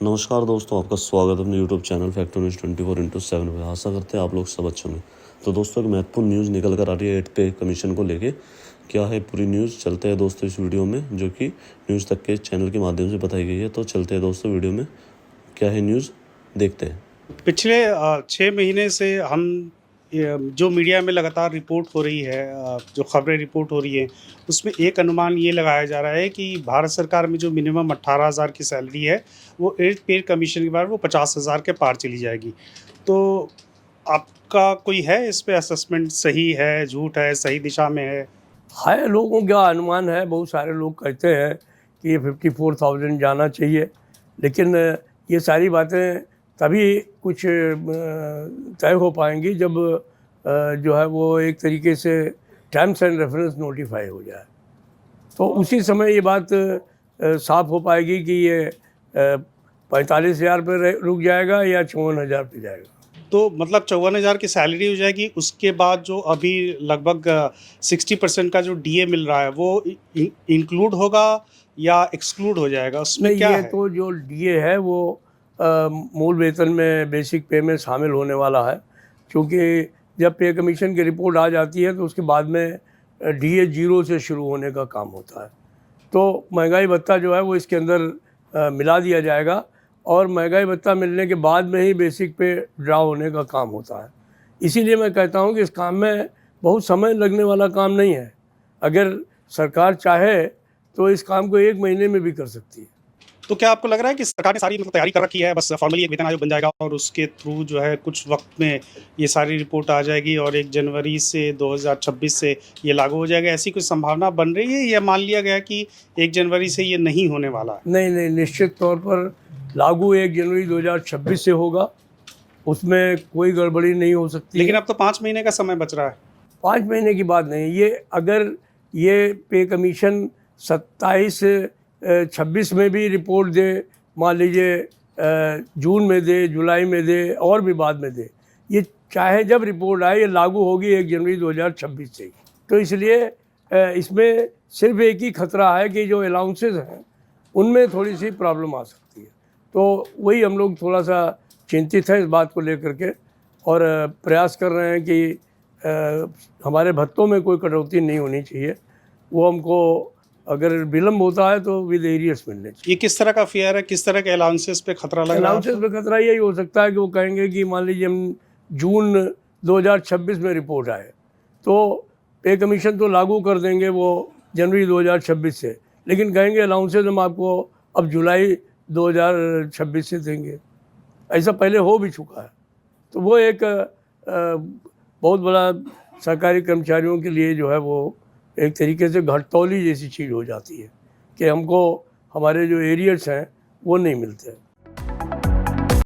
नमस्कार दोस्तों, आपका स्वागत है अपने यूट्यूब चैनल फैक्ट न्यूज़ 24/7 में। आशा करते हैं आप लोग सब अच्छे होंगे। तो दोस्तों, एक महत्वपूर्ण न्यूज़ निकल कर आ रही है 8 पे कमीशन को लेके। क्या है पूरी न्यूज़, चलते हैं दोस्तों इस वीडियो में, जो कि न्यूज़ तक के चैनल के माध्यम से बताई गई है। तो चलते हैं दोस्तों वीडियो में, क्या है न्यूज़ देखते हैं। पिछले 6 महीने से हम जो मीडिया में लगातार रिपोर्ट हो रही है, जो खबरें रिपोर्ट हो रही हैं, उसमें एक अनुमान ये लगाया जा रहा है कि भारत सरकार में जो मिनिमम 18,000 की सैलरी है, वो 8 पे कमीशन के बाद वो 50,000 के पार चली जाएगी। तो आपका कोई है इस पे असेसमेंट, सही है, झूठ है, सही दिशा में है? लोगों का अनुमान है। बहुत सारे लोग कहते हैं कि ये 54,000 जाना चाहिए, लेकिन ये सारी बातें तभी कुछ तय हो पाएंगी जब जो है वो एक तरीके से टर्म्स एंड रेफरेंस नोटिफाई हो जाए। तो उसी समय ये बात साफ हो पाएगी कि ये 45,000 पे रुक जाएगा या 54,000 पे जाएगा। तो मतलब 54,000 की सैलरी हो जाएगी, उसके बाद जो अभी लगभग 60% का जो डीए मिल रहा है, वो इंक्लूड होगा या एक्सक्लूड हो जाएगा? उसमें नहीं, क्या ये है? तो जो डीए है वो मूल वेतन में, बेसिक पे में शामिल होने वाला है, क्योंकि जब पे कमीशन की रिपोर्ट आ जाती है तो उसके बाद में डीए 0 से शुरू होने का काम होता है। तो महंगाई भत्ता जो है वो इसके अंदर मिला दिया जाएगा, और महंगाई भत्ता मिलने के बाद में ही बेसिक पे ड्रा होने का काम होता है। इसीलिए मैं कहता हूँ कि इस काम में बहुत समय लगने वाला काम नहीं है। अगर सरकार चाहे तो इस काम को 1 महीने में भी कर सकती है। तो क्या आपको लग रहा है कि सरकार ने सारी तैयारी कर रखी है, बस फॉर्मली एक वेतन आयोग बन जाएगा और उसके थ्रू जो है कुछ वक्त में ये सारी रिपोर्ट आ जाएगी और 1 जनवरी से 2026 से ये लागू हो जाएगा? ऐसी कुछ संभावना बन रही है या मान लिया गया कि 1 जनवरी से ये नहीं होने वाला है? नहीं, निश्चित तौर पर लागू 1 जनवरी 2026 से होगा, उसमें कोई गड़बड़ी नहीं हो सकती। लेकिन अब तो 5 महीने का समय बच रहा है। 5 महीने की बात नहीं, ये अगर ये पे कमीशन 27-26 में भी रिपोर्ट दे, मान लीजिए जून में दे, जुलाई में दे और भी बाद में दे, ये चाहे जब रिपोर्ट आए ये लागू होगी 1 जनवरी 2026 से ही। तो इसलिए इसमें सिर्फ एक ही खतरा है कि जो अलाउंसेस हैं उनमें थोड़ी सी प्रॉब्लम आ सकती है। तो वही हम लोग थोड़ा सा चिंतित हैं इस बात को लेकर के, और प्रयास कर रहे हैं कि हमारे भत्तों में कोई कटौती नहीं होनी चाहिए। वो हमको अगर विलम्ब होता है तो विद एरियर्स मिलने चाहिए। ये किस तरह का फेयर है, किस तरह के अलाउंसेस पे खतरा लग रहा है? अलाउंसेस पे खतरा यही हो सकता है कि वो कहेंगे कि मान लीजिए हम जून 2026 में रिपोर्ट आए तो पे कमीशन तो लागू कर देंगे वो जनवरी 2026 से, लेकिन कहेंगे अलाउंसेस हम आपको अब जुलाई 2026 से देंगे। ऐसा पहले हो भी चुका है। तो वो एक बहुत बड़ा सरकारी कर्मचारियों के लिए जो है वो एक तरीके से घटतौली जैसी चीज़ हो जाती है कि हमको हमारे जो एरियर्स हैं वो नहीं मिलते हैं।